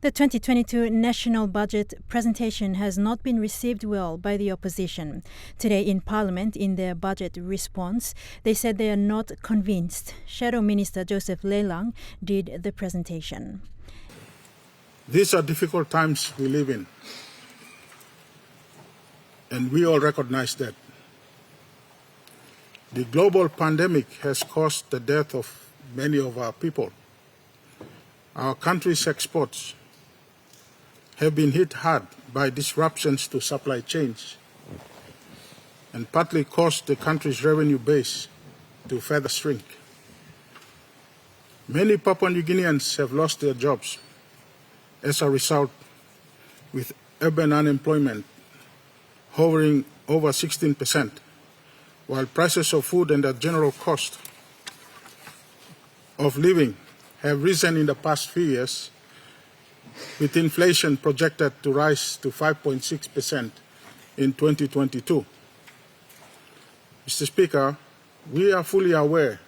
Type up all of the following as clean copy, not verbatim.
The 2022 national budget presentation has not been received well by the opposition. Today in Parliament, in their budget response, they said they are not convinced. Shadow Minister Joseph Lelang did the presentation. These are difficult times we live in, and we all recognize that. The global pandemic has caused the death of many of our people. Our country's exports have been hit hard by disruptions to supply chains and partly caused the country's revenue base to further shrink. Many Papua New Guineans have lost their jobs as a result, with urban unemployment hovering over 16%, while prices of food and the general cost of living have risen in the past few years, with inflation projected to rise to 5.6% in 2022. Mr. Speaker, we are fully aware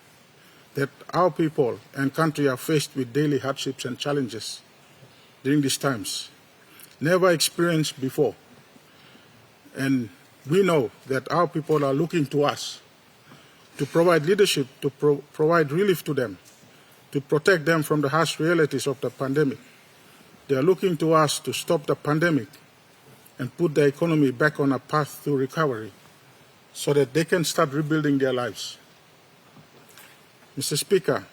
that our people and country are faced with daily hardships and challenges during these times, never experienced before. And we know that our people are looking to us to provide leadership, to provide relief to them, to protect them from the harsh realities of the pandemic. They are looking to us to stop the pandemic and put the economy back on a path to recovery so that they can start rebuilding their lives. Mr. Speaker,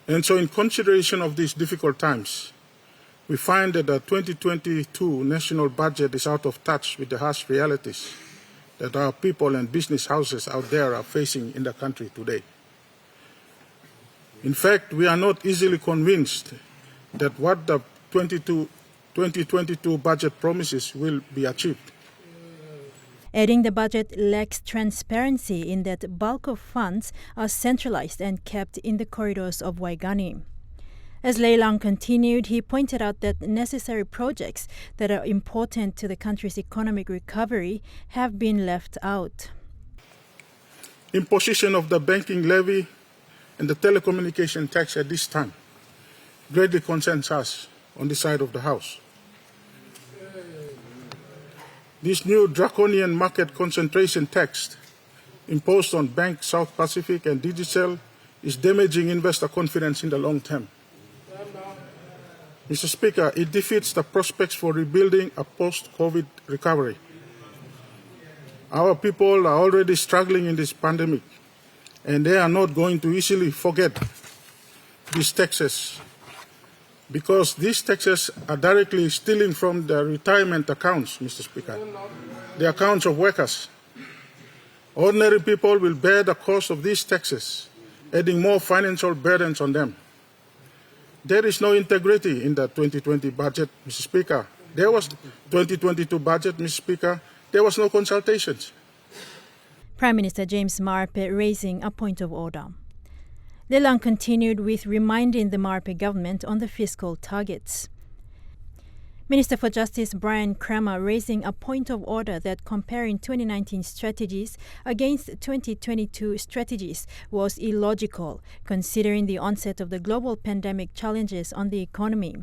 and so in consideration of these difficult times, we find that the 2022 national budget is out of touch with the harsh realities that our people and business houses out there are facing in the country today. In fact, we are not easily convinced that what the 2022 budget promises will be achieved. Adding the budget lacks transparency in that bulk of funds are centralized and kept in the corridors of Waigani. As Lelang continued, he pointed out that necessary projects that are important to the country's economic recovery have been left out. Imposition of the banking levy and the telecommunication tax at this time greatly concerns us on this side of the House. This new draconian market concentration tax imposed on Bank South Pacific and Digicel is damaging investor confidence in the long term. Mr. Speaker, it defeats the prospects for rebuilding a post-COVID recovery. Our people are already struggling in this pandemic, and they are not going to easily forget these taxes, because these taxes are directly stealing from the retirement accounts, Mr. Speaker, the accounts of workers. Ordinary people will bear the cost of these taxes, adding more financial burdens on them. There is no integrity in the 2020 budget, Mr. Speaker. There was 2022 budget, Mr. Speaker. There was no consultations. Prime Minister James Marape raising a point of order. Lelang continued with reminding the Marape government on the fiscal targets. Minister for Justice Brian Kramer raising a point of order that comparing 2019 strategies against 2022 strategies was illogical, considering the onset of the global pandemic challenges on the economy.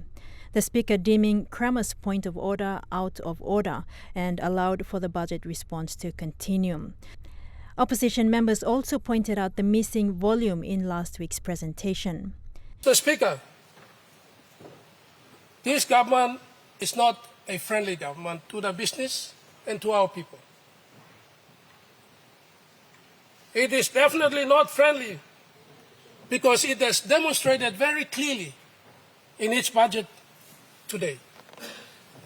The Speaker deeming Kramer's point of order out of order and allowed for the budget response to continue. Opposition members also pointed out the missing volume in last week's presentation. Mr. Speaker, this government is not a friendly government to the business and to our people. It is definitely not friendly because it has demonstrated very clearly in its budget today.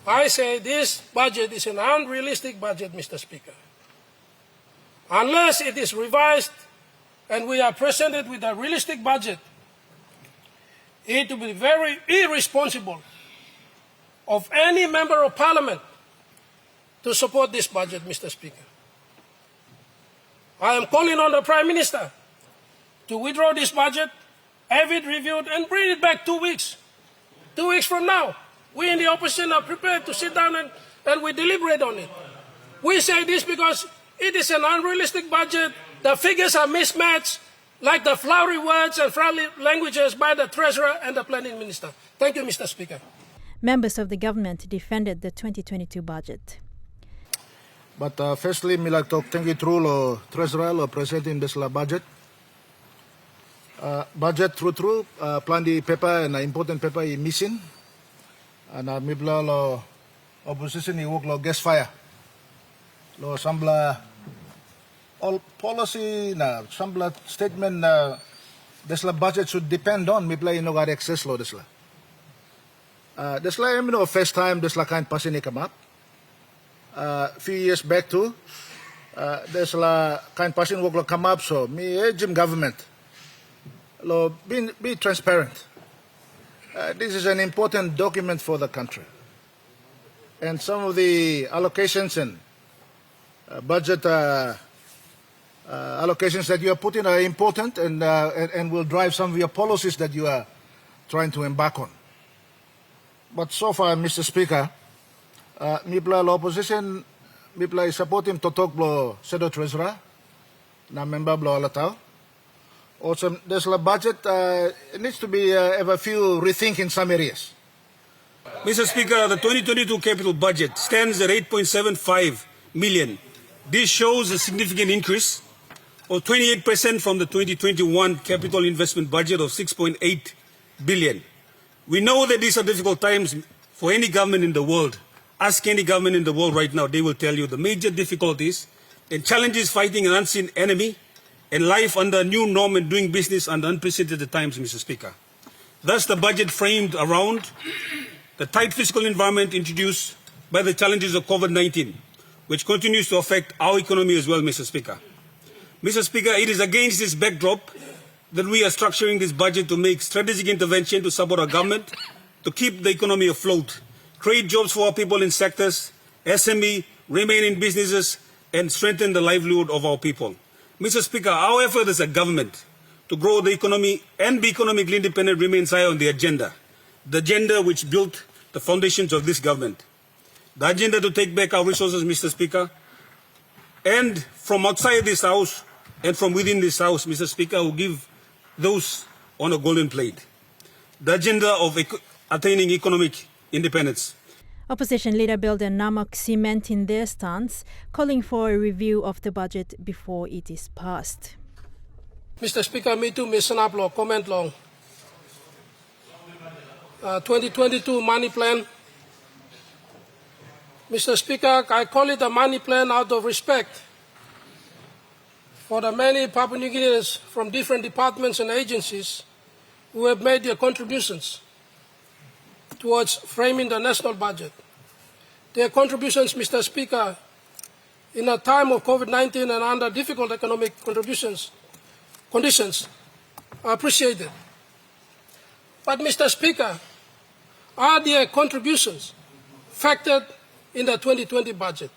I say this budget is an unrealistic budget, Mr. Speaker. Unless it is revised and we are presented with a realistic budget, it will be very irresponsible of any member of Parliament to support this budget, Mr. Speaker. I am calling on the Prime Minister to withdraw this budget, have it reviewed, and bring it back 2 weeks. 2 weeks from now, we in the opposition are prepared to sit down and we deliberate on it. We say this because it is an unrealistic budget. The figures are mismatched. like the flowery words and friendly languages by the Treasurer and the Planning Minister. Thank you, Mr. Speaker. Members of the government defended the 2022 budget. But firstly, me like to thank you through lo Treasurer lo presenting this la budget. Budget through plan the paper and important paper is missing. And me bla lo opposition work lo gas fire. Lo sambla all policy na sambla statement this la budget should depend on me bla inogar access lo this la. This la first time this la kind passing come up. Few years back too, there's la kind passing work lo come up, so me urge government lo be transparent. This is an important document for the country, and some of the allocations and budget allocations that you are putting are important and will drive some of your policies that you are trying to embark on. But so far, Mr. Speaker, mipla la opposition, mipla is supporting totok blo Sedo Treasurer, na member blo alatao. Also, there's a budget, it needs to be have a few rethink in some areas. Mr. Speaker, the 2022 capital budget stands at 8.75 million. This shows a significant increase of 28% from the 2021 capital investment budget of 6.8 billion. We know that these are difficult times for any government in the world. Ask any government in the world right now, they will tell you the major difficulties and challenges fighting an unseen enemy and life under a new norm and doing business under unprecedented times, Mr. Speaker. Thus, the budget framed around the tight fiscal environment introduced by the challenges of COVID-19, which continues to affect our economy as well, Mr. Speaker. Mr. Speaker, it is against this backdrop that we are structuring this budget to make strategic intervention to support our government, to keep the economy afloat, create jobs for our people in sectors, SME, remain in businesses, and strengthen the livelihood of our people. Mr. Speaker, our effort as a government to grow the economy and be economically independent remains high on the agenda which built the foundations of this government. The agenda to take back our resources, Mr. Speaker, and from outside this House and from within this House, Mr. Speaker, will give those on a golden plate. The agenda of attaining economic independence. Opposition leader Bilder Namak cementing their stance, calling for a review of the budget before it is passed. Mr. Speaker, me too, Ms. Sanaplo, comment long. 2022 money plan. Mr. Speaker, I call it a money plan out of respect for the many Papua New Guineans from different departments and agencies who have made their contributions towards framing the national budget. Their contributions, Mr. Speaker, in a time of COVID-19 and under difficult economic conditions are appreciated. But, Mr. Speaker, are their contributions factored in the 2020 budget?